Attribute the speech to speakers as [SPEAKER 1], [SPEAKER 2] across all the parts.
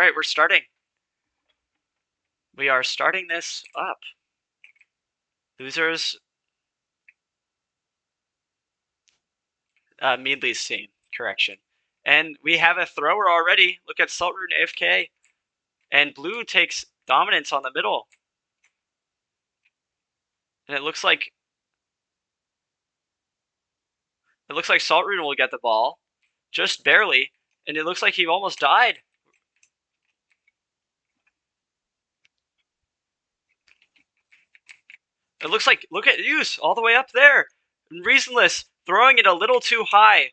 [SPEAKER 1] right, we're starting. We are starting this up. Losers. Meadley's team. Correction. And we have a thrower already. Look at Saltroon AFK. And blue takes dominance on the middle. And it looks like Saltroon will get the ball. Just barely. And it looks like he almost died. It looks like, look at Use all the way up there. Reasonless, throwing it a little too high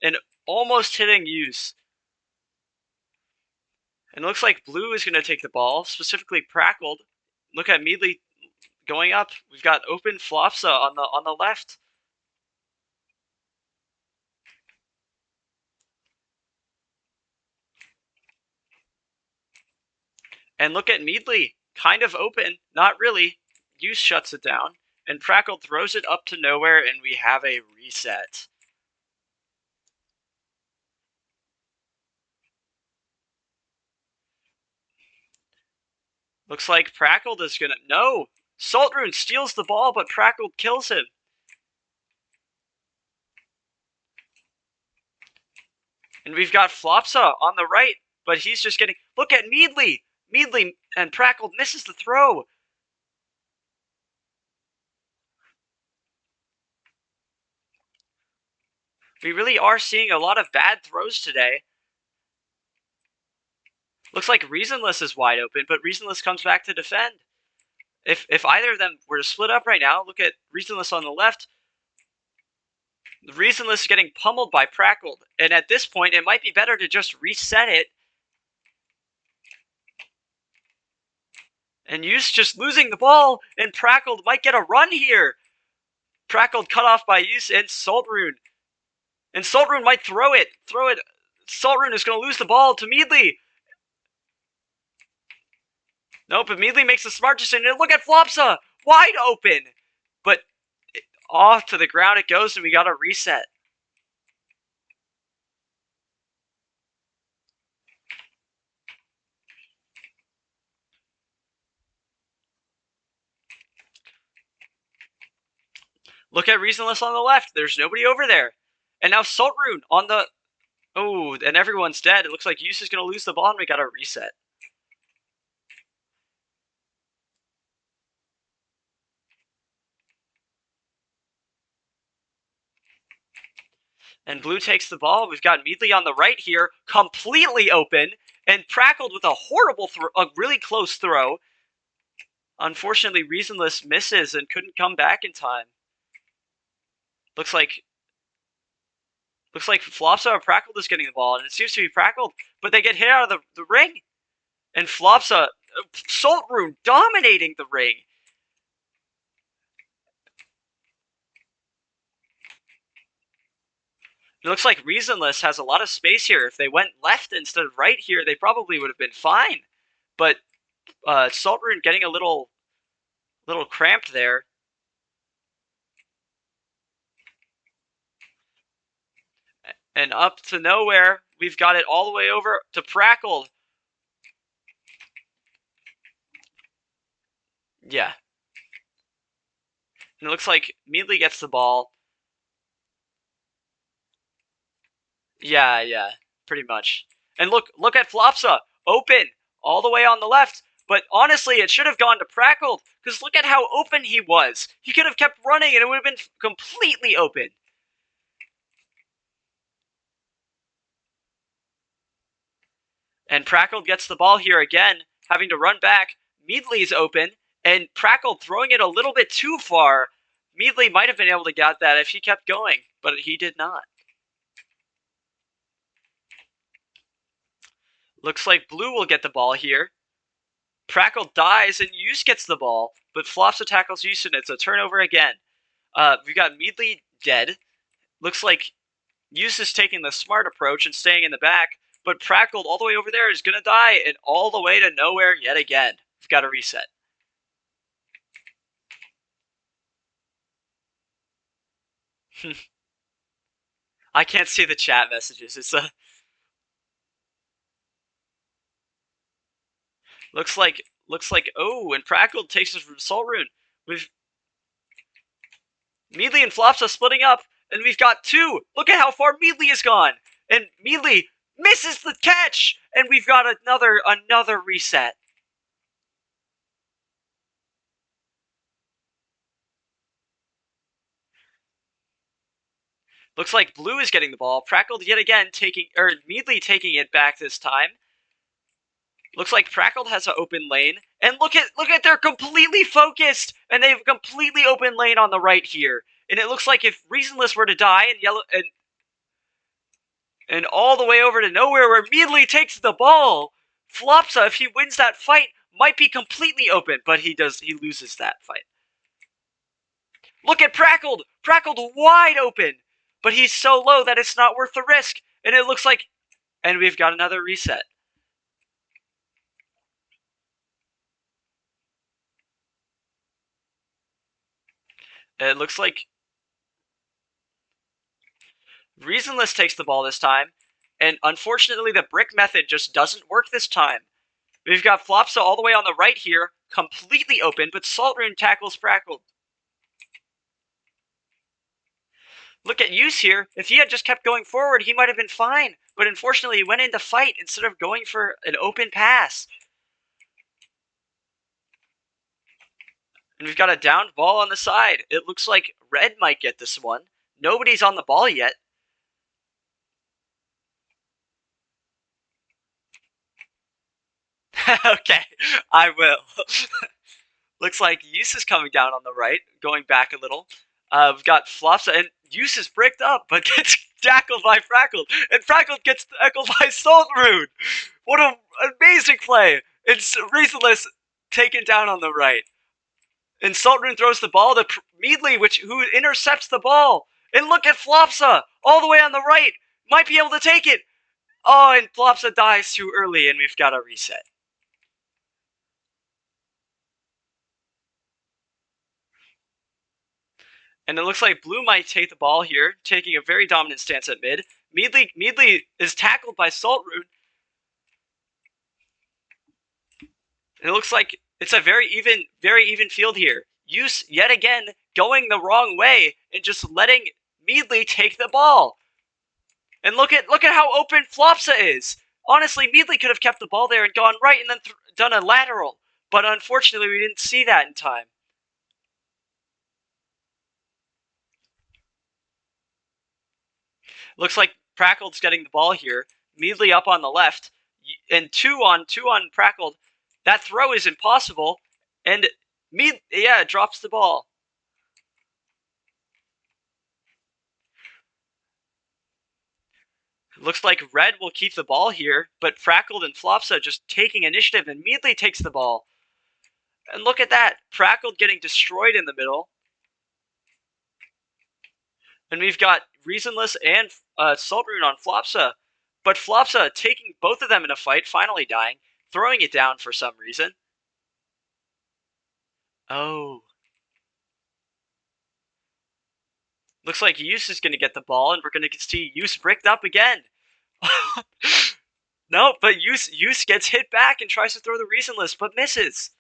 [SPEAKER 1] and almost hitting Use. And it looks like blue is going to take the ball, specifically Prackled. Look at Meadley going up. We've got open Flopsa on the left. And look at Meadley, kind of open, not really. Use shuts it down. And Prackled throws it up to nowhere, and we have a reset. Looks like Prackled is gonna... No! Saltroon steals the ball, but Prackled kills him. And we've got Flopsa on the right, but he's just getting... Look at Meadley! Meadley and Prackled misses the throw. We really are seeing a lot of bad throws today. Looks like Reasonless is wide open, but Reasonless comes back to defend. If either of them were to split up right now, look at Reasonless on the left. Reasonless is getting pummeled by Prackled. And at this point, it might be better to just reset it. And Use just losing the ball, and Prackled might get a run here. Prackled cut off by Use and Saltroon. And Saltroon might throw it. Saltroon is going to lose the ball to Meadley. Nope, but Meadley makes a smart decision. And look at Flopsa! Wide open! But off to the ground it goes, and we got a reset. Look at Reasonless on the left. There's nobody over there. And now Saltroon on the... Oh, and everyone's dead. It looks like Use is going to lose the ball, and we got a reset. And blue takes the ball. We've got Meadley on the right here, completely open, and Prackled with a horrible throw, a really close throw. Unfortunately, Reasonless misses and couldn't come back in time. Looks like Flopsa or Prackled is getting the ball, and it seems to be Prackled, but they get hit out of the ring. And Flopsa, Saltroon dominating the ring. It looks like Reasonless has a lot of space here. If they went left instead of right here, they probably would have been fine. But Saltroon getting a little cramped there. And up to nowhere, we've got it all the way over to Prackled. Yeah. And it looks like Meadley gets the ball. Yeah, pretty much. And look at Flopsa, open, all the way on the left. But honestly, it should have gone to Prackled, because look at how open he was. He could have kept running, and it would have been completely open. And Prackled gets the ball here again, having to run back. Meadley's open, and Prackled throwing it a little bit too far. Meadley might have been able to get that if he kept going, but he did not. Looks like blue will get the ball here. Prackled dies, and Use gets the ball, but Flopsa tackles Use, and it's a turnover again. We've got Meadley dead. Looks like Use is taking the smart approach and staying in the back, but Prackled all the way over there is going to die, and all the way to nowhere yet again. We've got to reset. I can't see the chat messages. It's a... Looks like oh, and Prackled takes it from Solrune. With Meadly and Flopsa splitting up, and we've got 2. Look at how far Meadly has gone. And Meadly misses the catch, and we've got another reset. Looks like Blue is getting the ball. Prackled yet again Meadly taking it back this time. Looks like Prackled has an open lane, and look at they're completely focused, and they have a completely open lane on the right here. And it looks like if Reasonless were to die and yellow and all the way over to nowhere where Meadly takes the ball, Flopsa, if he wins that fight, might be completely open, but he loses that fight. Look at Prackled! Prackled wide open! But he's so low that it's not worth the risk. And it looks like... And we've got another reset. It looks like Reasonless takes the ball this time. And unfortunately, the brick method just doesn't work this time. We've got Flopsa all the way on the right here, completely open, but Saltroon tackles Prackled. Look at Use here. If he had just kept going forward, he might have been fine. But unfortunately, he went into fight instead of going for an open pass. And we've got a downed ball on the side. It looks like Red might get this one. Nobody's on the ball yet. Okay, I will. Looks like Use is coming down on the right, going back a little. We've got Flopsa, and Use is bricked up, but gets tackled by Prackled. And Prackled gets tackled by Saltroon. What an amazing play. It's Reasonless taken down on the right. And Saltroon throws the ball to Meadly, who intercepts the ball. And look at Flopsa, all the way on the right. Might be able to take it. Oh, and Flopsa dies too early, and we've got a reset. And it looks like Blue might take the ball here, taking a very dominant stance at mid. Meadly is tackled by Saltroon. And it looks like it's a very even field here. Use, yet again, going the wrong way and just letting Meadly take the ball. And look at how open Flopsa is. Honestly, Meadly could have kept the ball there and gone right and then done a lateral. But unfortunately, we didn't see that in time. Looks like Prackled's getting the ball here. Meadly up on the left. And two on Prackled. That throw is impossible. And drops the ball. Looks like Red will keep the ball here, but Prackled and Flopsa just taking initiative and Meadly takes the ball. And look at that. Prackled getting destroyed in the middle. And we've got Reasonless and Saltroon on Flopsa. But Flopsa taking both of them in a fight, finally dying, throwing it down for some reason. Oh. Looks like Use is going to get the ball, and we're going to see Use bricked up again. No, but Use gets hit back and tries to throw the Reasonless, but misses.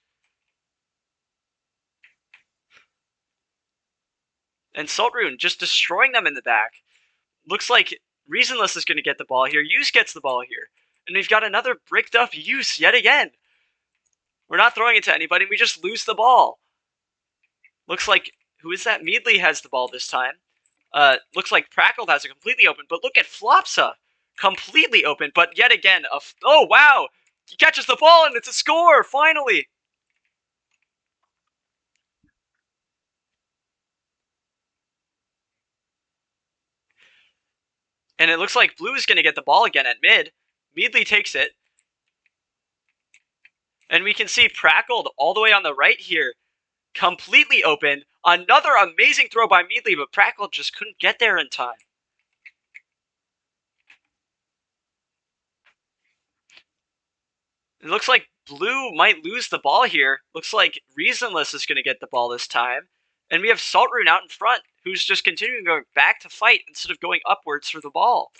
[SPEAKER 1] And Saltroon just destroying them in the back. Looks like Reasonless is going to get the ball here. Use gets the ball here. And we've got another bricked up Use yet again. We're not throwing it to anybody. We just lose the ball. Looks like, who is that? Meadly has the ball this time. Looks like Prackled has it completely open. But look at Flopsa. Completely open. But yet again, oh, wow. He catches the ball and it's a score, finally. And it looks like Blue is going to get the ball again at mid. Meadly takes it. And we can see Prackled all the way on the right here. Completely open. Another amazing throw by Meadly, but Prackled just couldn't get there in time. It looks like Blue might lose the ball here. Looks like Reasonless is going to get the ball this time. And we have Saltroon out in front, who's just continuing going back to fight instead of going upwards for the ball.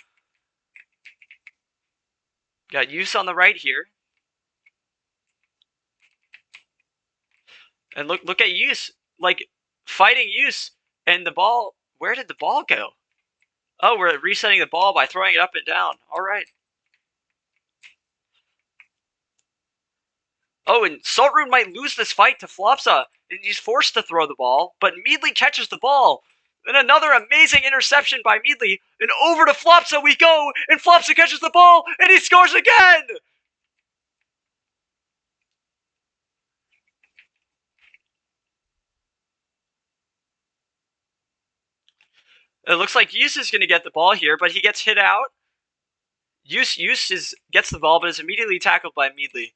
[SPEAKER 1] Got Use on the right here. And look at Use, like, fighting Use, and the ball, where did the ball go? Oh, we're resetting the ball by throwing it up and down. All right. Oh, and Saltroon might lose this fight to Flopsa, and he's forced to throw the ball, but Meadly catches the ball. And another amazing interception by Meadly, and over to Flopsa we go, and Flopsa catches the ball, and he scores again! It looks like Use is going to get the ball here, but he gets hit out. Use gets the ball, but is immediately tackled by Meadly.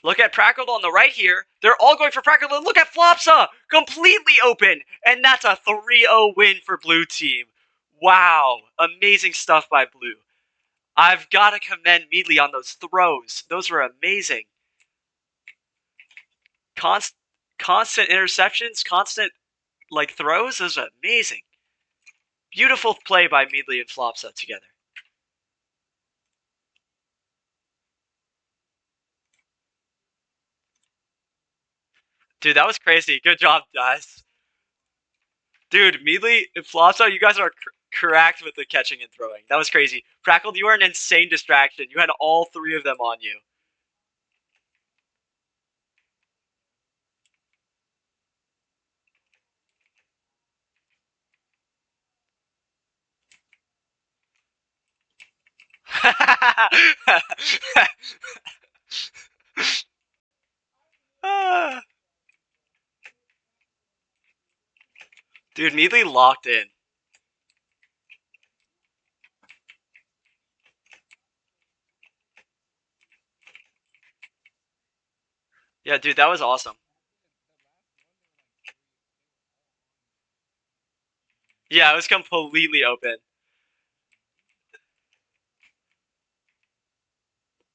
[SPEAKER 1] Look at Prackled on the right here. They're all going for Prackled. And look at Flopsa! Completely open! And that's a 3-0 win for Blue Team. Wow. Amazing stuff by Blue. I've got to commend Meadly on those throws. Those were amazing. Constant interceptions, constant throws. Those are amazing. Beautiful play by Meadly and Flopsa together. Dude, that was crazy. Good job, guys. Dude, Meadly and Flopsa, you guys are correct with the catching and throwing. That was crazy. Prackled, you were an insane distraction. You had all three of them on you. Dude, Meadly locked in. Yeah, dude, that was awesome. Yeah, it was completely open.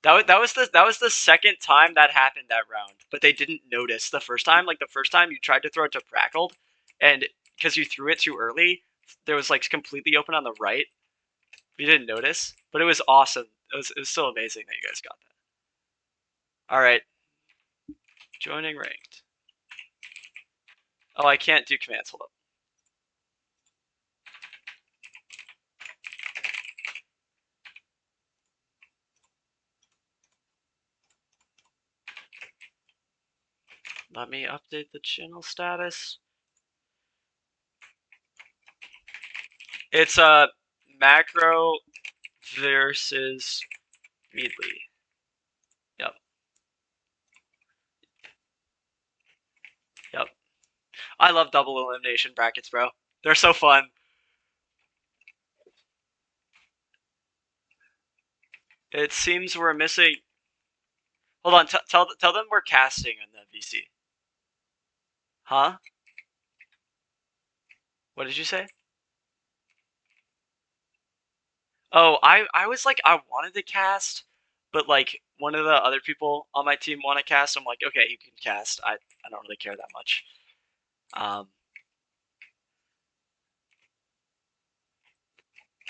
[SPEAKER 1] That was the second time that happened that round, but they didn't notice the first time. Like the first time you tried to throw it to Prackled, and because you threw it too early, there was completely open on the right. You didn't notice, but it was awesome. It was still amazing that you guys got that. All right, joining ranked. Oh, I can't do commands. Hold up. Let me update the channel status. It's macro versus Meadly. Yep. Yep. I love double elimination brackets, bro. They're so fun. It seems we're missing. Hold on. Tell them we're casting in the VC. Huh? What did you say? Oh, I was I wanted to cast, but one of the other people on my team want to cast. I'm like, okay, you can cast. I don't really care that much.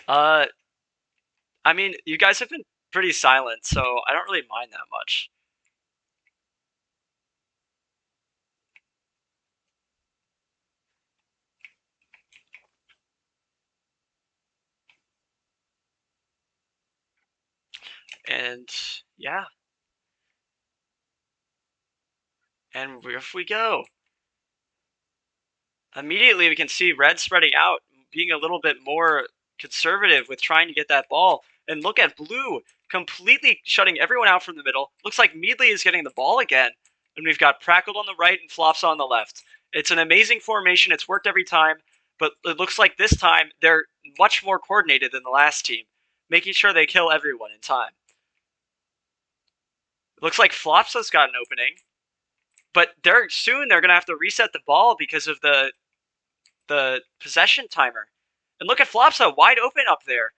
[SPEAKER 1] I mean, you guys have been pretty silent, so I don't really mind that much. And yeah. And if we go. Immediately we can see red spreading out, being a little bit more conservative with trying to get that ball. And look at blue, completely shutting everyone out from the middle. Looks like Meadly is getting the ball again. And we've got Prackled on the right and Flops on the left. It's an amazing formation. It's worked every time. But it looks like this time they're much more coordinated than the last team, making sure they kill everyone in time. It looks like Flopsa's got an opening. But they're going to have to reset the ball because of the possession timer. And look at Flopsa, wide open up there.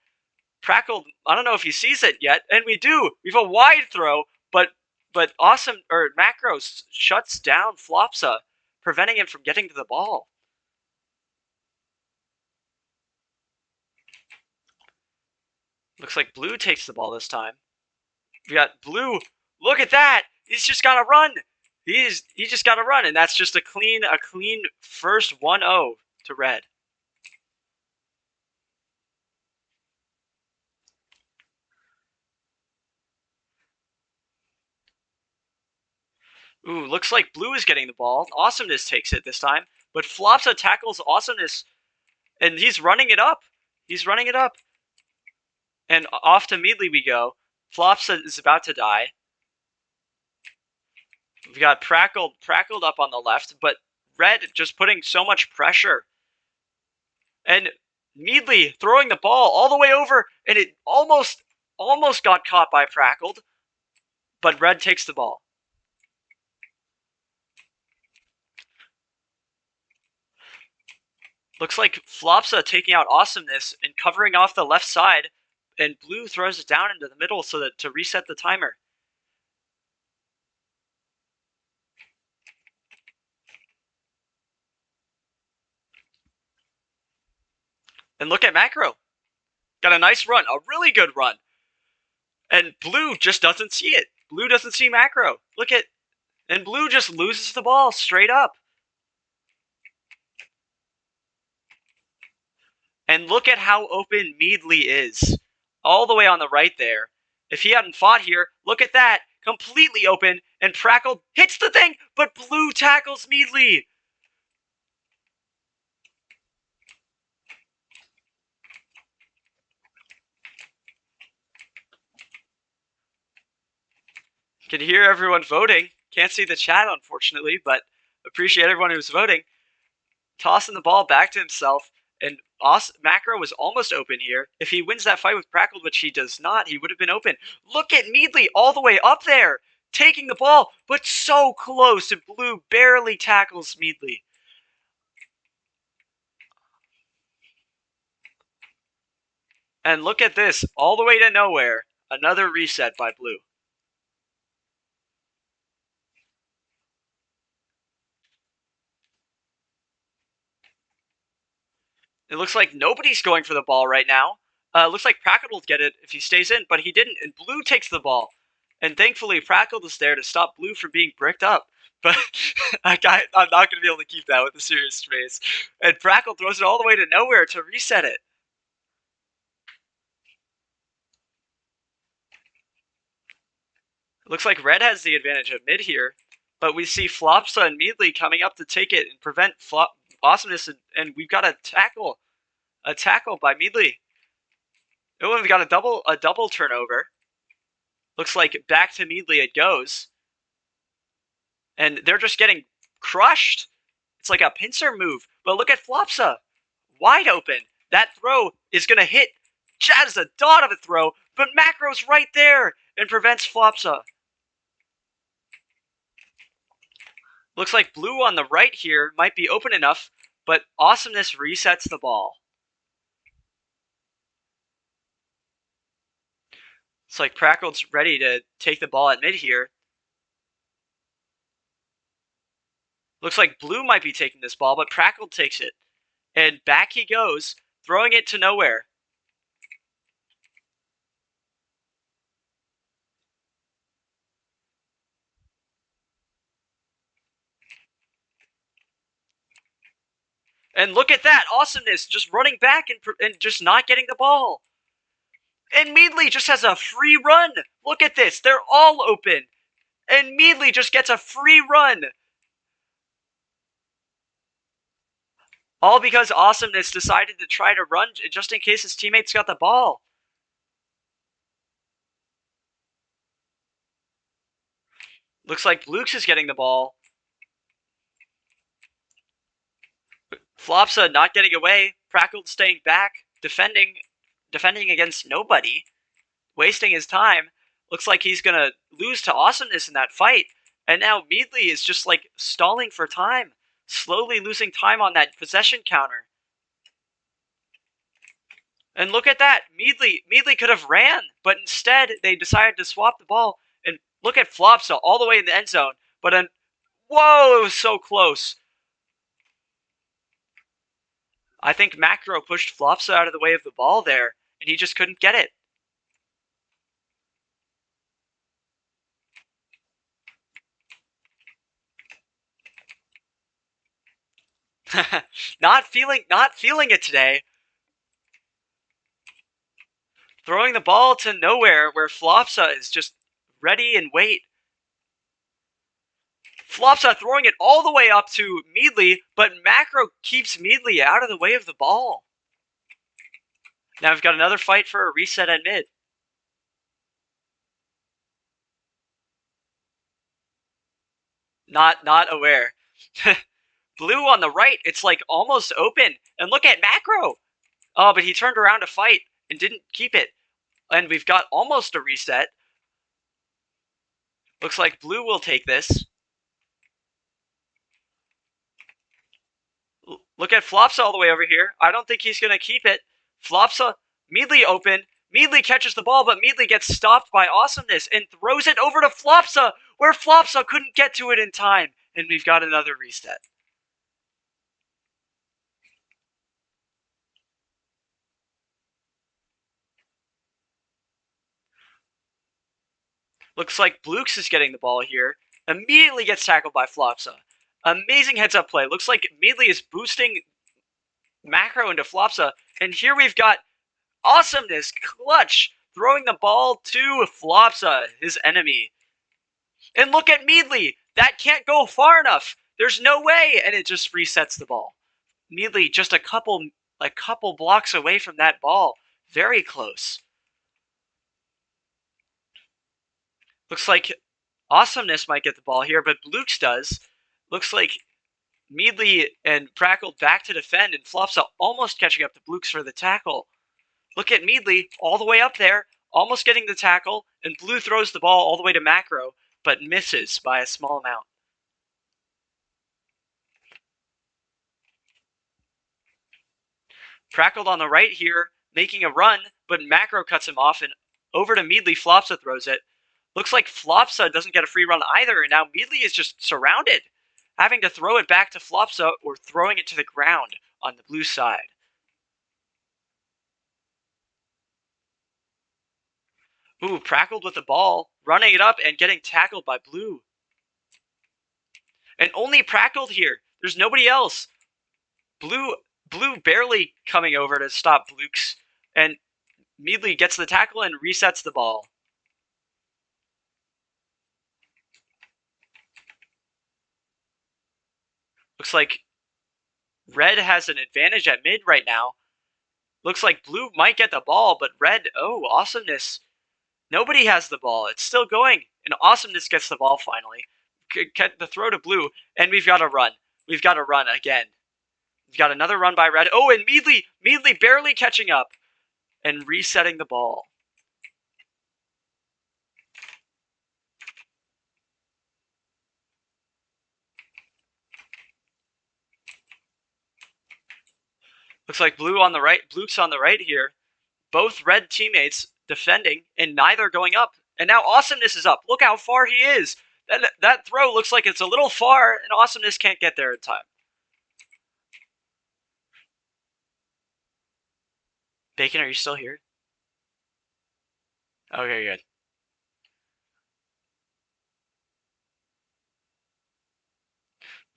[SPEAKER 1] Prackled, I don't know if he sees it yet, and we do. We have a wide throw, but awesome Macros shuts down Flopsa, preventing him from getting to the ball. Looks like blue takes the ball this time. We got blue Look at that! He's just got to run. He just got to run, and that's just a clean first 1-0 to red. Ooh, looks like blue is getting the ball. Awesomeness takes it this time, but Flopsa tackles Awesomeness, and he's running it up. He's running it up. And off to Meadly we go. Flopsa is about to die. We've got Prackled up on the left, but red just putting so much pressure. And Meadly throwing the ball all the way over, and it almost got caught by Prackled, but red takes the ball. Looks like Flopsa taking out Awesomeness and covering off the left side, and blue throws it down into the middle so that to reset the timer. And look at Macro. Got a nice run, a really good run. And blue just doesn't see it. Blue doesn't see Macro. Look at, and blue just loses the ball straight up. And look at how open Meadly is. All the way on the right there. If he hadn't fought here, look at that. Completely open, and Prackled hits the thing, but blue tackles Meadly. Can hear everyone voting. Can't see the chat, unfortunately, but appreciate everyone who's voting. Tossing the ball back to himself, and Macro was almost open here. If he wins that fight with Prackled, which he does not, he would have been open. Look at Meadly all the way up there, taking the ball, but so close, and blue barely tackles Meadly. And look at this, all the way to nowhere, another reset by blue. It looks like nobody's going for the ball right now. Looks like Prackled will get it if he stays in, but he didn't, and blue takes the ball. And thankfully, Prackled is there to stop blue from being bricked up. But I'm not going to be able to keep that with a serious face. And Prackled throws it all the way to nowhere to reset it. It looks like red has the advantage of mid here, but we see Flopsa and Meadly coming up to take it and prevent Awesomeness, and we've got a tackle by Meadly. Oh, we've got a double turnover. Looks like back to Meadly it goes. And they're just getting crushed. It's like a pincer move. But look at Flopsa. Wide open. That throw is going to hit. Jazz a dot of a throw, but Macro's right there and prevents Flopsa. Looks like blue on the right here might be open enough, but Awesomeness resets the ball. It's like Prackled's ready to take the ball at mid here. Looks like blue might be taking this ball, but Prackled takes it. And back he goes, throwing it to nowhere. And look at that, Awesomeness just running back and just not getting the ball. And Meadly just has a free run. Look at this, they're all open. And Meadly just gets a free run. All because Awesomeness decided to try to run just in case his teammates got the ball. Looks like Blukes is getting the ball. Flopsa not getting away. Prackled staying back, defending against nobody, wasting his time. Looks like he's going to lose to Awesomeness in that fight. And now Meadly is just like stalling for time, slowly losing time on that possession counter. And look at that. Meadly could have ran, but instead they decided to swap the ball. And look at Flopsa all the way in the end zone. But then, whoa, it was so close. I think Macro pushed Flopsa out of the way of the ball there, and he just couldn't get it. Not feeling it today. Throwing the ball to nowhere where Flopsa is just ready and wait. Flopsa throwing it all the way up to Meadly, but Macro keeps Meadly out of the way of the ball. Now we've got another fight for a reset at mid. Not aware. Blue on the right, it's like almost open. And look at Macro. Oh, but he turned around to fight and didn't keep it. And we've got almost a reset. Looks like Blue will take this. Look at Flopsa all the way over here. I don't think he's going to keep it. Flopsa, Meadly open. Meadly catches the ball, but Meadly gets stopped by Awesomeness and throws it over to Flopsa, where Flopsa couldn't get to it in time. And we've got another reset. Looks like Blukes is getting the ball here. Immediately gets tackled by Flopsa. Amazing heads-up play. Looks like Meadly is boosting Macro into Flopsa. And here we've got Awesomeness, clutch, throwing the ball to Flopsa, his enemy. And look at Meadly. That can't go far enough. There's no way. And it just resets the ball. Meadly just a couple blocks away from that ball. Very close. Looks like Awesomeness might get the ball here, but Blukes does. Looks like Meadly and Prackle back to defend, and Flopsa almost catching up to Blukes for the tackle. Look at Meadly all the way up there, almost getting the tackle, and Blue throws the ball all the way to Macro, but misses by a small amount. Prackle on the right here, making a run, but Macro cuts him off, and over to Meadly, Flopsa throws it. Looks like Flopsa doesn't get a free run either, and now Meadly is just surrounded, having to throw it back to Flopsa or throwing it to the ground on the blue side. Ooh, Prackled with the ball, running it up and getting tackled by Blue. And only Prackled here. There's nobody else. Blue barely coming over to stop Blukes, and Meadly gets the tackle and resets the ball. Looks like Red has an advantage at mid right now. Looks like Blue might get the ball, but Red, oh, Awesomeness. Nobody has the ball. It's still going, and Awesomeness gets the ball finally. Get the throw to Blue, and we've got a run. We've got a run again. We've got another run by Red. Oh, and Meadly barely catching up and resetting the ball. Looks like Blue's on the right here. Both Red teammates defending and neither going up. And now Awesomeness is up. Look how far he is. That throw looks like it's a little far, and Awesomeness can't get there in time. Bacon, are you still here? Okay, good.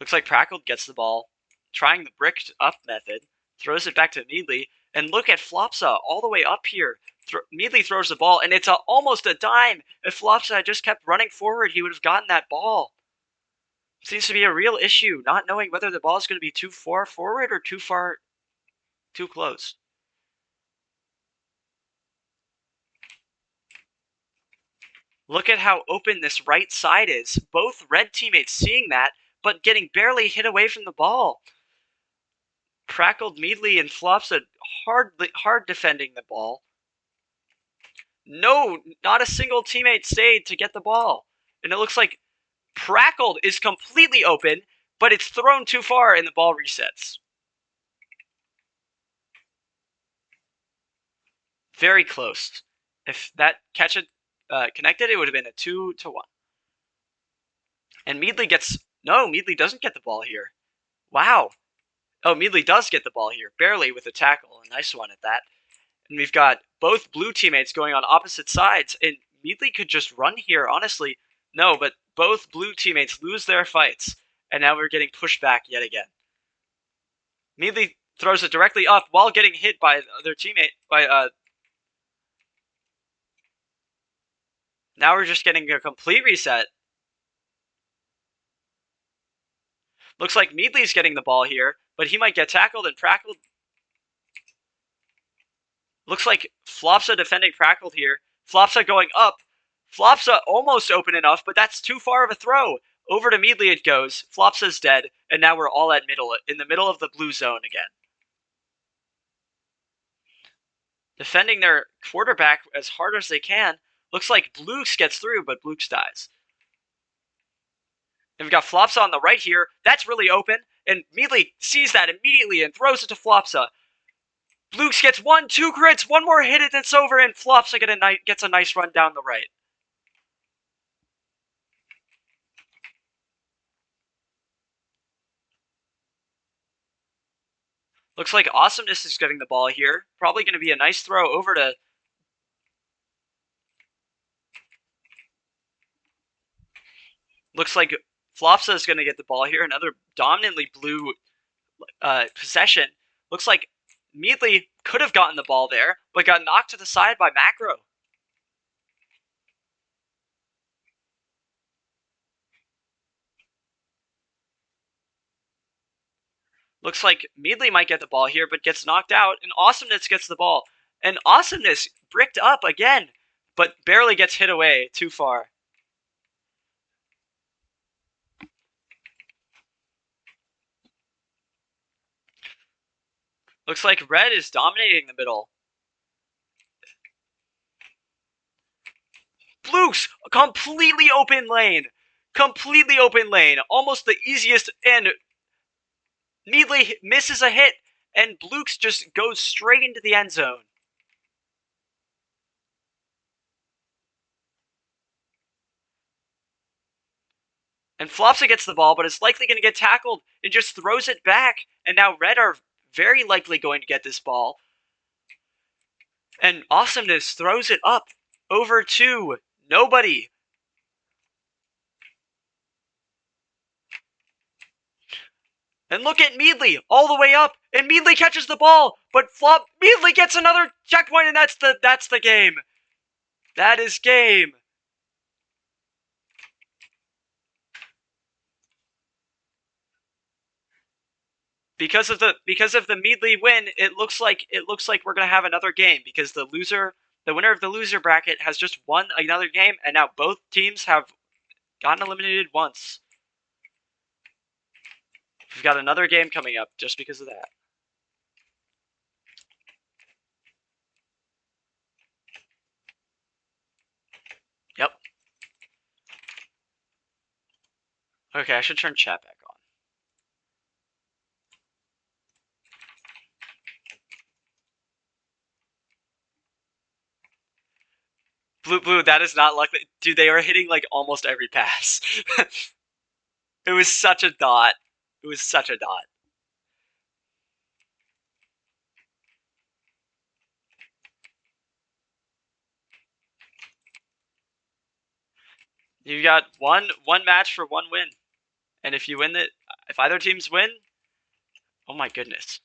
[SPEAKER 1] Looks like Prackled gets the ball, trying the bricked up method, throws it back to Meadly, and look at Flopsa all the way up here. Meadly throws the ball, and it's almost a dime. If Flopsa had just kept running forward, he would have gotten that ball. Seems to be a real issue, not knowing whether the ball is going to be too far forward or too close. Look at how open this right side is. Both Red teammates seeing that, but getting barely hit away from the ball. Prackled, Meadly, and Flopsa hard defending the ball. No, not a single teammate stayed to get the ball. And it looks like Prackled is completely open, but it's thrown too far and the ball resets. Very close. If that catch had connected, it would have been a 2-1. And Meadly doesn't get the ball here. Wow. Oh, Meadly does get the ball here, barely with a tackle. A nice one at that. And we've got both blue teammates going on opposite sides, and Meadly could just run here, honestly. No, but both blue teammates lose their fights, and now we're getting pushed back yet again. Meadly throws it directly up while getting hit by their teammate. Now we're just getting a complete reset. Looks like Meadly's getting the ball here, but he might get tackled, and Prackle. Looks like Flopsa defending Prackle here. Flopsa going up. Flopsa almost open enough, but that's too far of a throw. Over to Meadly it goes. Flopsa's dead, and now we're all in the middle of the blue zone again. Defending their quarterback as hard as they can. Looks like Blukes gets through, but Blukes dies. And we've got Flopsa on the right here. That's really open, and Meadly sees that immediately and throws it to Flopsa. Blukes gets 2 crits, one more hit, and it's over, and Flopsa gets a nice run down the right. Looks like Awesomeness is getting the ball here. Probably going to be a nice throw over to... Looks like Flopsa is going to get the ball here. Another dominantly blue possession. Looks like Meadly could have gotten the ball there, but got knocked to the side by Macro. Looks like Meadly might get the ball here, but gets knocked out, and Awesomeness gets the ball. And Awesomeness bricked up again, but barely gets hit away too far. Looks like Red is dominating the middle. Blukes, completely open lane. Completely open lane. Almost the easiest, and Meadly misses a hit, and Blukes just goes straight into the end zone. And Flopsa gets the ball, but is likely going to get tackled and just throws it back. And now Red are very likely going to get this ball. And Awesomeness throws it up over to nobody. And look at Meadly all the way up, and Meadly catches the ball, but Meadly gets another checkpoint, and that's the game. That is game. Because of the Meadly win, it looks like we're gonna have another game because the winner of the loser bracket has just won another game, and now both teams have gotten eliminated once. We've got another game coming up just because of that. Yep. Okay, I should turn chat back on. Blue, that is not likely. Dude, they are hitting like almost every pass. It was such a dot. It was such a dot. You got one match for one win, and if you win it, if either teams win, oh my goodness.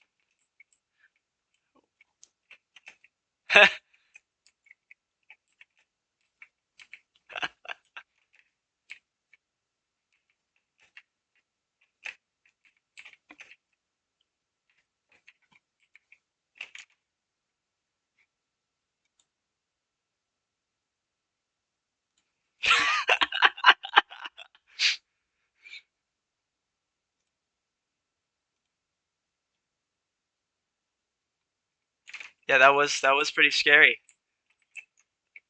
[SPEAKER 1] Yeah, that was pretty scary,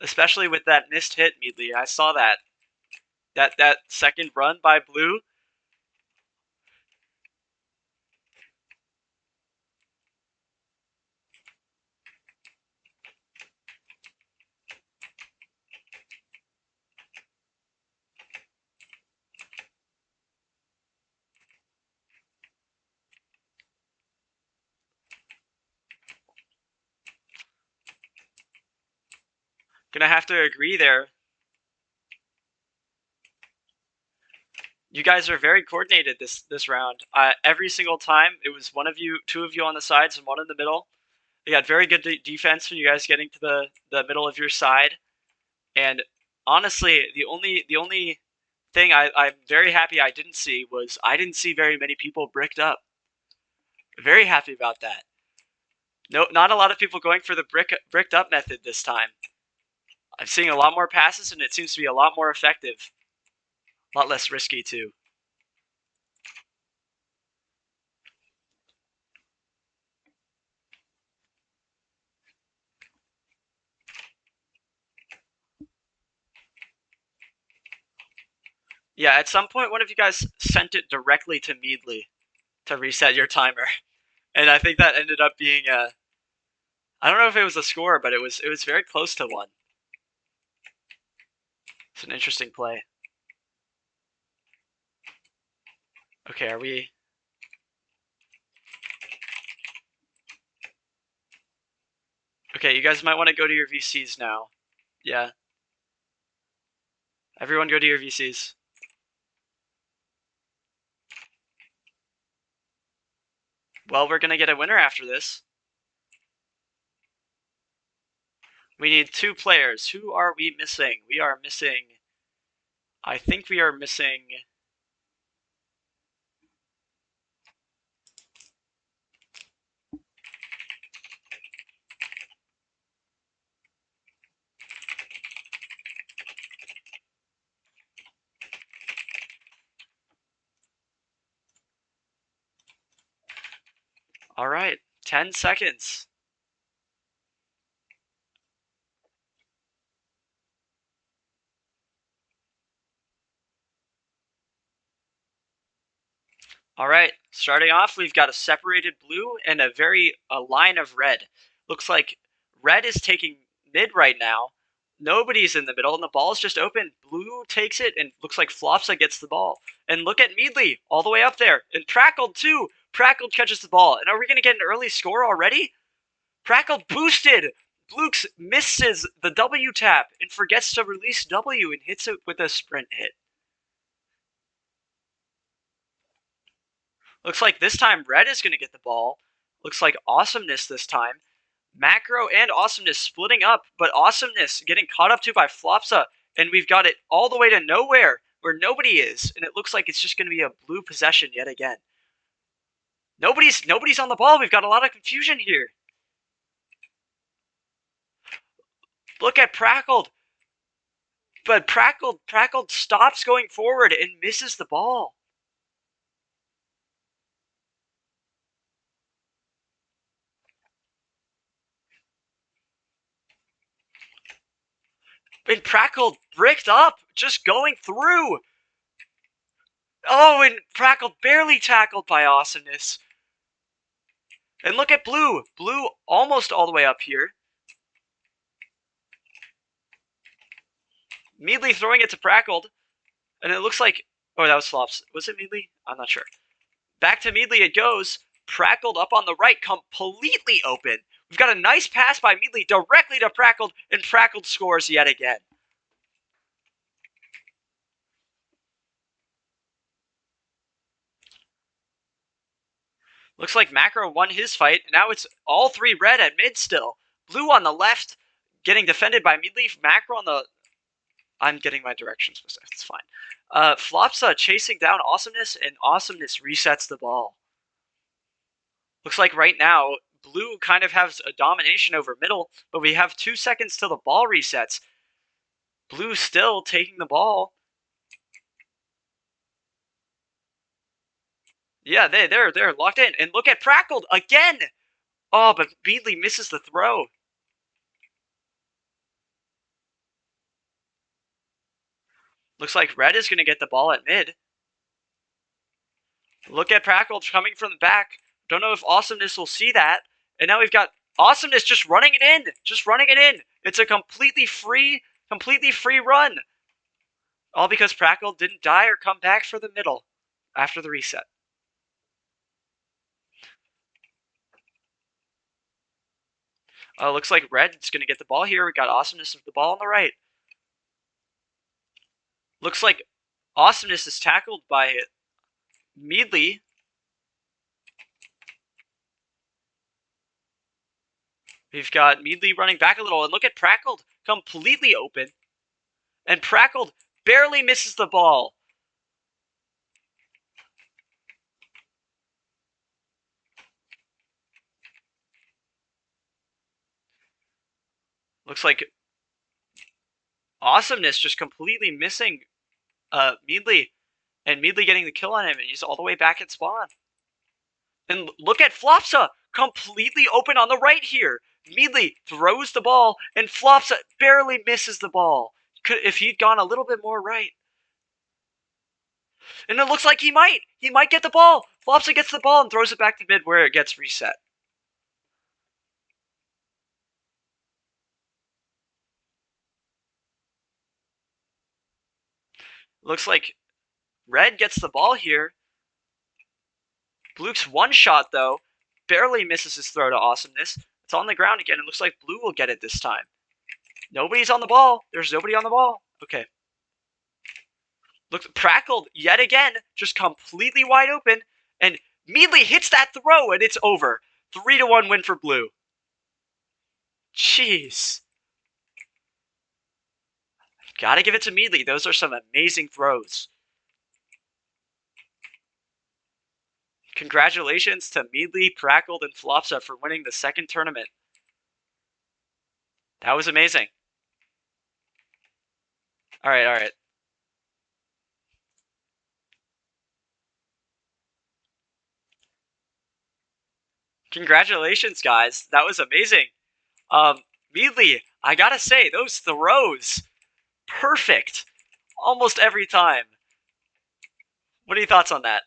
[SPEAKER 1] especially with that missed hit, Meadly. I saw that. That second run by Blue. Gonna have to agree there. You guys are very coordinated this round. Every single time, it was one of you, two of you on the sides, and one in the middle. You got very good defense when you guys getting to the middle of your side. And honestly, the only thing I'm very happy I didn't see was I didn't see very many people bricked up. Very happy about that. No, not a lot of people going for the bricked up method this time. I'm seeing a lot more passes, and it seems to be a lot more effective. A lot less risky, too. Yeah, at some point, one of you guys sent it directly to Meadly to reset your timer. And I think that ended up being a... I don't know if it was a score, but it was very close to one. It's an interesting play. Okay, are we... Okay, you guys might want to go to your VCs now. Yeah. Everyone go to your VCs. Well, we're going to get a winner after this. We need 2 players. Who are we missing? We are missing... I think we are missing... All right, 10 seconds. All right, starting off, we've got a separated blue and a line of red. Looks like red is taking mid right now. Nobody's in the middle, and the ball's just open. Blue takes it, and looks like Flopsa gets the ball. And look at Meadly, all the way up there. And Prackled, too. Prackled catches the ball. And are we going to get an early score already? Prackled boosted. Blukes misses the W tap and forgets to release W and hits it with a sprint hit. Looks like this time Red is going to get the ball. Looks like Awesomeness this time. Macro and Awesomeness splitting up, but Awesomeness getting caught up to by Flopsa, and we've got it all the way to nowhere where nobody is, and it looks like it's just going to be a blue possession yet again. Nobody's on the ball. We've got a lot of confusion here. Look at Prackled. But Prackled stops going forward and misses the ball. And Prackled bricked up, just going through. Oh, and Prackled barely tackled by Awesomeness. And look at Blue. Blue almost all the way up here. Meadly throwing it to Prackled. And it looks like... Oh, that was Flops. Was it Meadly? I'm not sure. Back to Meadly it goes. Prackled up on the right, completely open. We've got a nice pass by Meadly directly to Prackled, and Prackled scores yet again. Looks like Macro won his fight. Now it's all 3 red at mid still. Blue on the left, getting defended by Meadly. Macro on the... I'm getting my directions mixed up. It's fine. Flopsa chasing down Awesomeness, and Awesomeness resets the ball. Looks like right now, Blue kind of has a domination over middle, but we have 2 seconds till the ball resets. Blue still taking the ball. Yeah, they're locked in. And look at Prackled again! Oh, but Meadly misses the throw. Looks like Red is going to get the ball at mid. Look at Prackled coming from the back. Don't know if Awesomeness will see that. And now we've got Awesomeness just running it in. Just running it in. It's a completely free run. All because Prackled didn't die or come back for the middle after the reset. Looks like Red's going to get the ball here. We got Awesomeness with the ball on the right. Looks like Awesomeness is tackled by Meadley. We've got Meadley running back a little, and look at Prackled completely open. And Prackled barely misses the ball. Looks like Awesomeness just completely missing Meadley, and Meadley getting the kill on him, and he's all the way back at spawn. And look at Flopsa, completely open on the right here. Meadley throws the ball, and Flopsa barely misses the ball. If he'd gone a little bit more right. And it looks like he might get the ball. Flopsa gets the ball and throws it back to mid where it gets reset. Looks like Red gets the ball here. Blue's one shot, though, barely misses his throw to Awesomeness. It's on the ground again. It looks like Blue will get it this time. Nobody's on the ball. There's nobody on the ball. Okay. Look, Prackled yet again, just completely wide open, and Meadley hits that throw, and it's over. 3-1 win for Blue. Jeez. Gotta give it to Meadley. Those are some amazing throws. Congratulations to Meadley, Prackled, and Flopsa for winning the second tournament. That was amazing. All right. Congratulations, guys. That was amazing. Meadley, I gotta say, those throws, perfect. Almost every time. What are your thoughts on that?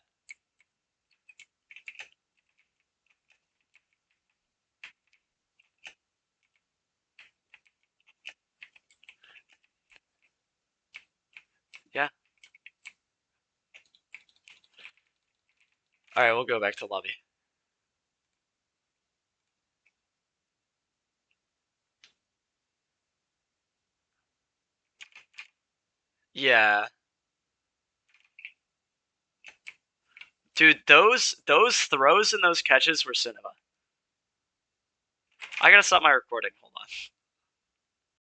[SPEAKER 1] Yeah. All right, we'll go back to lobby. Yeah. Dude, those throws and those catches were cinema. I gotta stop my recording. Hold on.